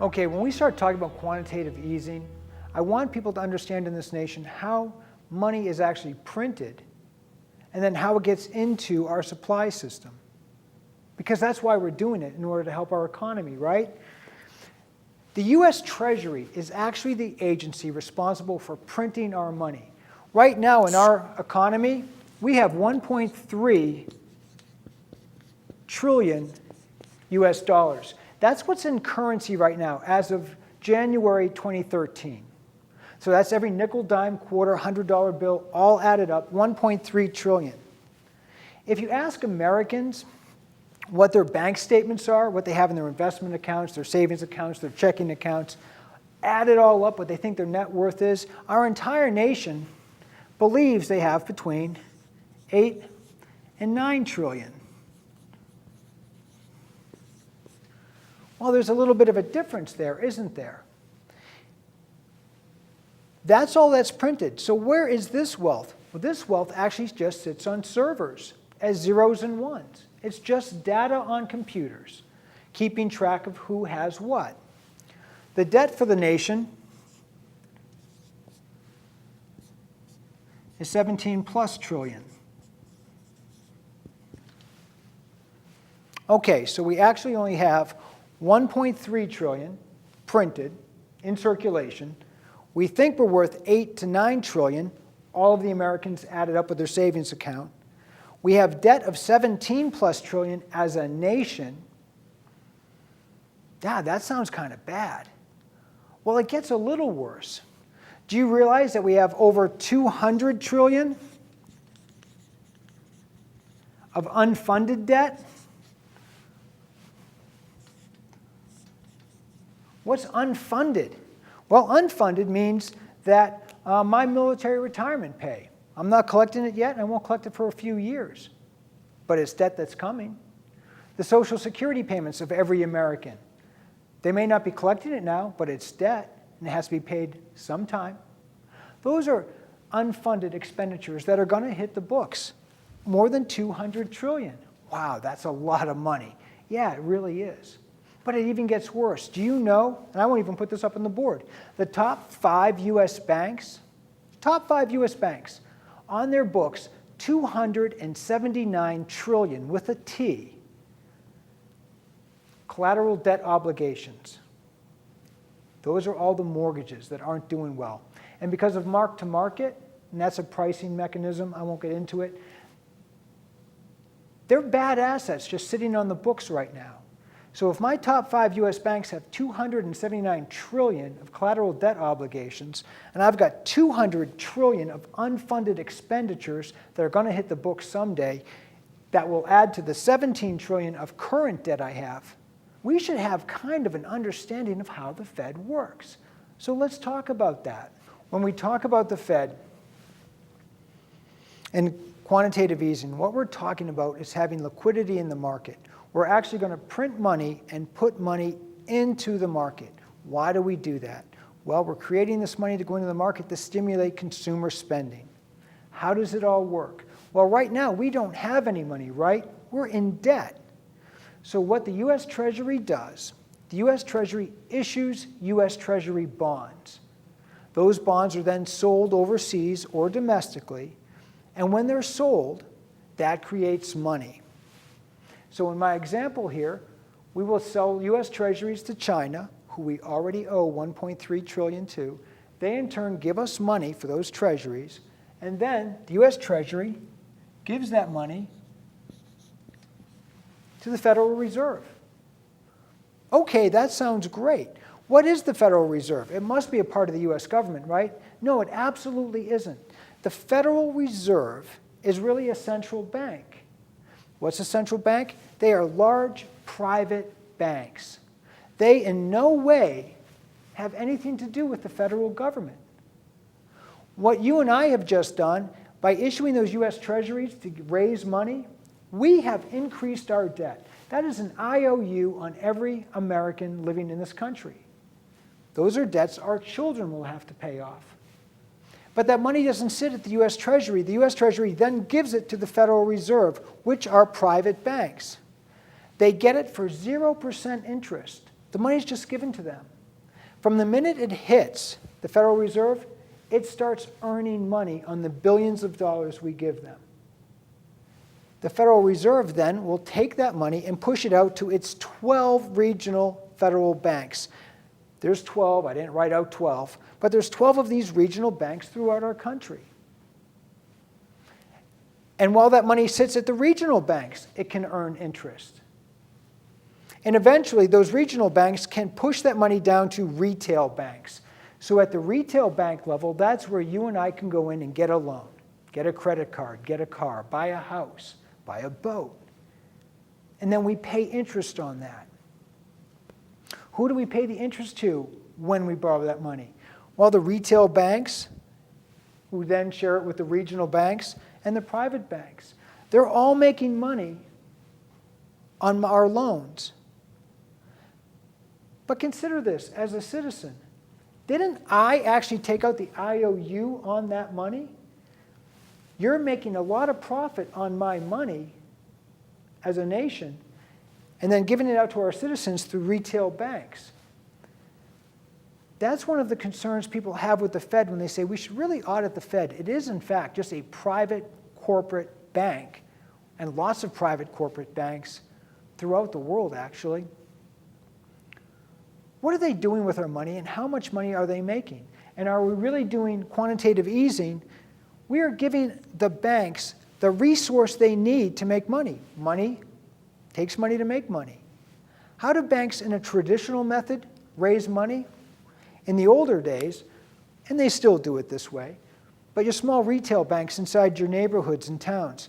Okay, when we start talking about quantitative easing, I want people to understand in this nation how money is actually printed and then how it gets into our supply system. Because that's why we're doing it, in order to help our economy, right? The US Treasury is actually the agency responsible for printing our money. Right now in our economy, we have 1.3 trillion US dollars. That's what's in currency right now as of January 2013. So that's every nickel, dime, quarter, $100 bill, all added up, 1.3 trillion. If you ask Americans what their bank statements are, what they have in their investment accounts, their savings accounts, their checking accounts, add it all up, what they think their net worth is, our entire nation believes they have between 8 and 9 trillion. Well, there's a little bit of a difference there, isn't there? That's all that's printed. So where is this wealth? Well, this wealth actually just sits on servers as zeros and ones. It's just data on computers, keeping track of who has what. The debt for the nation is 17 plus trillion. Okay, so we actually only have 1.3 trillion printed in circulation. We think we're worth 8 to 9 trillion, all of the Americans added up with their savings account. We have debt of 17 plus trillion as a nation. Yeah, that sounds kind of bad. Well, it gets a little worse. Do you realize that we have over 200 trillion of unfunded debt? What's unfunded? Well, unfunded means that my military retirement pay, I'm not collecting it yet, and I won't collect it for a few years. But it's debt that's coming. The Social Security payments of every American. They may not be collecting it now, but it's debt, and it has to be paid sometime. Those are unfunded expenditures that are going to hit the books. More than 200 trillion. Wow, that's a lot of money. Yeah, it really is. But it even gets worse. Do you know, and I won't even put this up on the board, the top 5 US banks, on their books, 279 trillion with a T, collateral debt obligations. Those are all the mortgages that aren't doing well. And because of mark-to-market, and that's a pricing mechanism, I won't get into it, they're bad assets just sitting on the books right now. So if my top 5 US banks have 279 trillion of collateral debt obligations, and I've got 200 trillion of unfunded expenditures that are going to hit the books someday, that will add to the 17 trillion of current debt I have, we should have kind of an understanding of how the Fed works. So let's talk about that. When we talk about the Fed and quantitative easing, what we're talking about is having liquidity in the market. We're actually going to print money and put money into the market. Why do we do that? Well, we're creating this money to go into the market to stimulate consumer spending. How does it all work? Well, right now, we don't have any money, right? We're in debt. So what the US Treasury does, the US Treasury issues US Treasury bonds. Those bonds are then sold overseas or domestically, and when they're sold, that creates money. So in my example here, we will sell US Treasuries to China, who we already owe 1.3 trillion to. They in turn give us money for those treasuries, and then the US Treasury gives that money to the Federal Reserve. Okay, that sounds great. What is the Federal Reserve? It must be a part of the US government, right? No, it absolutely isn't. The Federal Reserve is really a central bank. What's a central bank? They are large private banks. They in no way have anything to do with the federal government. What you and I have just done, by issuing those US Treasuries to raise money, we have increased our debt. That is an IOU on every American living in this country. Those are debts our children will have to pay off. But that money doesn't sit at the US Treasury. The US Treasury then gives it to the Federal Reserve, which are private banks. They get it for 0% interest. The money's just given to them. From the minute it hits the Federal Reserve, it starts earning money on the billions of dollars we give them. The Federal Reserve then will take that money and push it out to its 12 regional federal banks. There's 12, I didn't write out 12, but there's 12 of these regional banks throughout our country. And while that money sits at the regional banks, it can earn interest. And eventually, those regional banks can push that money down to retail banks. So at the retail bank level, that's where you and I can go in and get a loan, get a credit card, get a car, buy a house, buy a boat. And then we pay interest on that. Who do we pay the interest to when we borrow that money? Well, the retail banks, who then share it with the regional banks, and the private banks. They're all making money on our loans. But consider this, as a citizen, didn't I actually take out the IOU on that money? You're making a lot of profit on my money as a nation, and then giving it out to our citizens through retail banks. That's one of the concerns people have with the Fed when they say we should really audit the Fed. It is, in fact, just a private corporate bank, and lots of private corporate banks throughout the world, actually. What are they doing with our money, and how much money are they making? And are we really doing quantitative easing? We are giving the banks the resource they need to make money. Money takes money to make money. How do banks in a traditional method raise money? In the older days, and they still do it this way, but your small retail banks inside your neighborhoods and towns,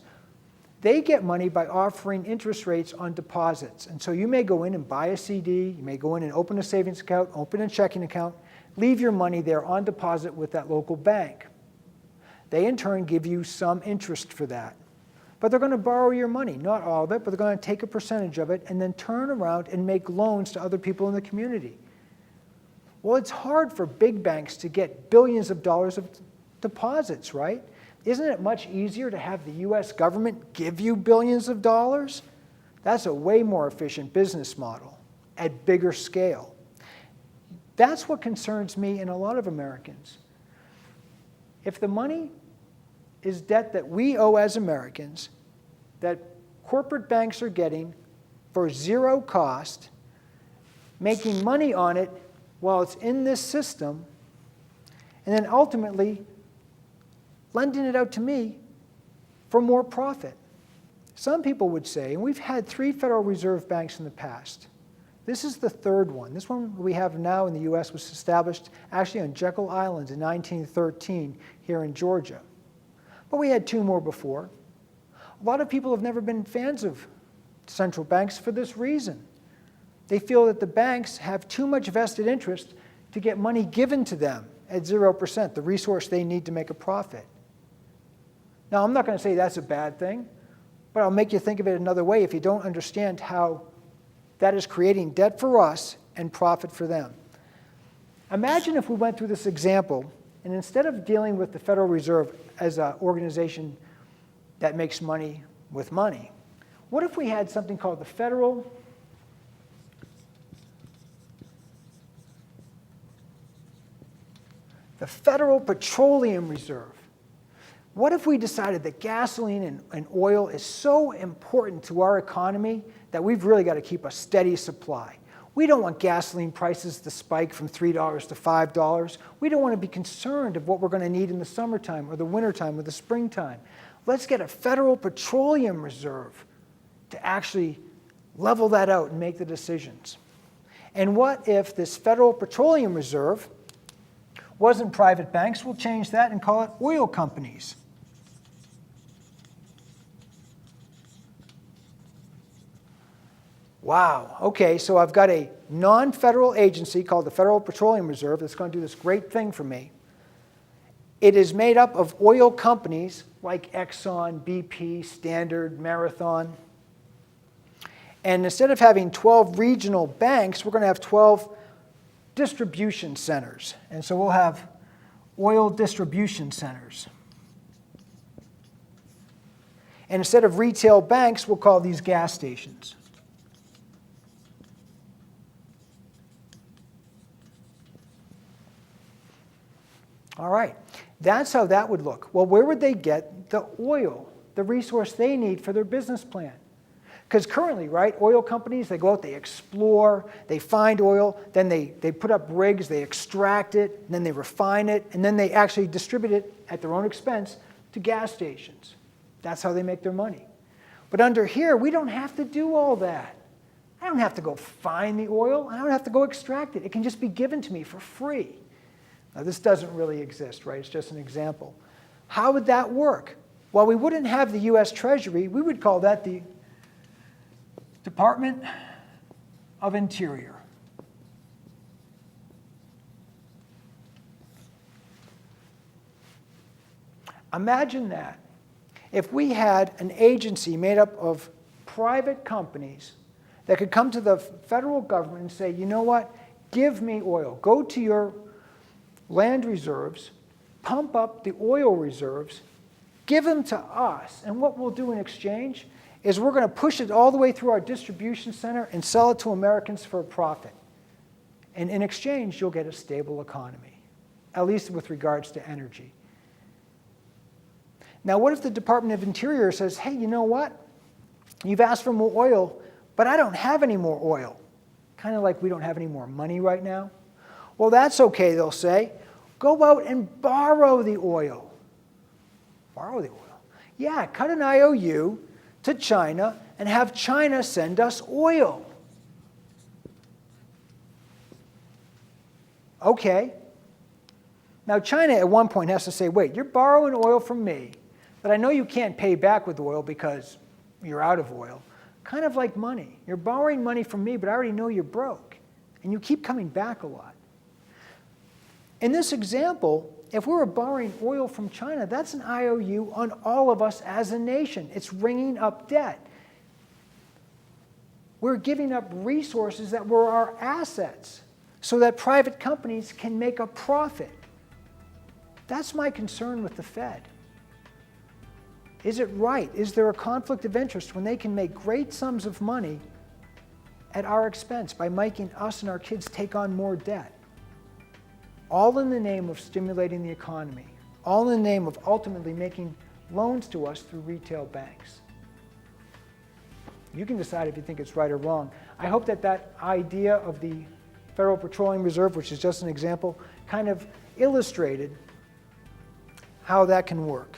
they get money by offering interest rates on deposits. And so you may go in and buy a CD, you may go in and open a savings account, open a checking account, leave your money there on deposit with that local bank. They in turn give you some interest for that. But they're going to borrow your money, not all of it, but they're going to take a percentage of it and then turn around and make loans to other people in the community. Well, it's hard for big banks to get billions of dollars of deposits, right? Isn't it much easier to have the US government give you billions of dollars? That's a way more efficient business model at bigger scale. That's what concerns me and a lot of Americans. If the money is debt that we owe as Americans, that corporate banks are getting for zero cost, making money on it while it's in this system, and then ultimately lending it out to me for more profit. Some people would say, and we've had 3 Federal Reserve banks in the past. This is the third one. This one we have now in the US was established actually on Jekyll Island in 1913 here in Georgia. But we had 2 more before. A lot of people have never been fans of central banks for this reason. They feel that the banks have too much vested interest to get money given to them at 0%, the resource they need to make a profit. Now, I'm not going to say that's a bad thing, but I'll make you think of it another way if you don't understand how that is creating debt for us and profit for them. Imagine if we went through this example, and instead of dealing with the Federal Reserve as an organization that makes money with money, what if we had something called the Federal Petroleum Reserve? What if we decided that gasoline and oil is so important to our economy that we've really got to keep a steady supply? We don't want gasoline prices to spike from $3 to $5. We don't want to be concerned of what we're going to need in the summertime or the wintertime or the springtime. Let's get a Federal Petroleum Reserve to actually level that out and make the decisions. And what if this Federal Petroleum Reserve wasn't private banks? We'll change that and call it oil companies. Wow, okay, so I've got a non-federal agency called the Federal Petroleum Reserve that's going to do this great thing for me. It is made up of oil companies like Exxon, BP, Standard, Marathon. And instead of having 12 regional banks, we're going to have 12 distribution centers. And so we'll have oil distribution centers. And instead of retail banks, we'll call these gas stations. All right, that's how that would look. Well, where would they get the oil, the resource they need for their business plan? Because currently, right, oil companies, they go out, they explore, they find oil, then they put up rigs, they extract it, and then they refine it, and then they actually distribute it at their own expense to gas stations. That's how they make their money. But under here, we don't have to do all that. I don't have to go find the oil. I don't have to go extract it. It can just be given to me for free. Now, this doesn't really exist, right? It's just an example. How would that work? Well, we wouldn't have the U.S. Treasury. We would call that the Department of Interior. Imagine that. If we had an agency made up of private companies that could come to the federal government and say, you know what, give me oil. Go to your land reserves, pump up the oil reserves, give them to us, and what we'll do in exchange is we're going to push it all the way through our distribution center and sell it to Americans for a profit. And in exchange, you'll get a stable economy, at least with regards to energy. Now, what if the Department of Interior says, hey, you know what? You've asked for more oil, but I don't have any more oil. Kind of like we don't have any more money right now. Well, that's okay, they'll say. Go out and borrow the oil. Borrow the oil. Yeah, cut an IOU to China and have China send us oil. Okay. Now, China at one point has to say, wait, you're borrowing oil from me, but I know you can't pay back with oil because you're out of oil. Kind of like money. You're borrowing money from me, but I already know you're broke. And you keep coming back a lot. In this example, if we were borrowing oil from China, that's an IOU on all of us as a nation. It's ringing up debt. We're giving up resources that were our assets so that private companies can make a profit. That's my concern with the Fed. Is it right? Is there a conflict of interest when they can make great sums of money at our expense by making us and our kids take on more debt? All in the name of stimulating the economy. All in the name of ultimately making loans to us through retail banks. You can decide if you think it's right or wrong. I hope that that idea of the Federal Petroleum Reserve, which is just an example, kind of illustrated how that can work.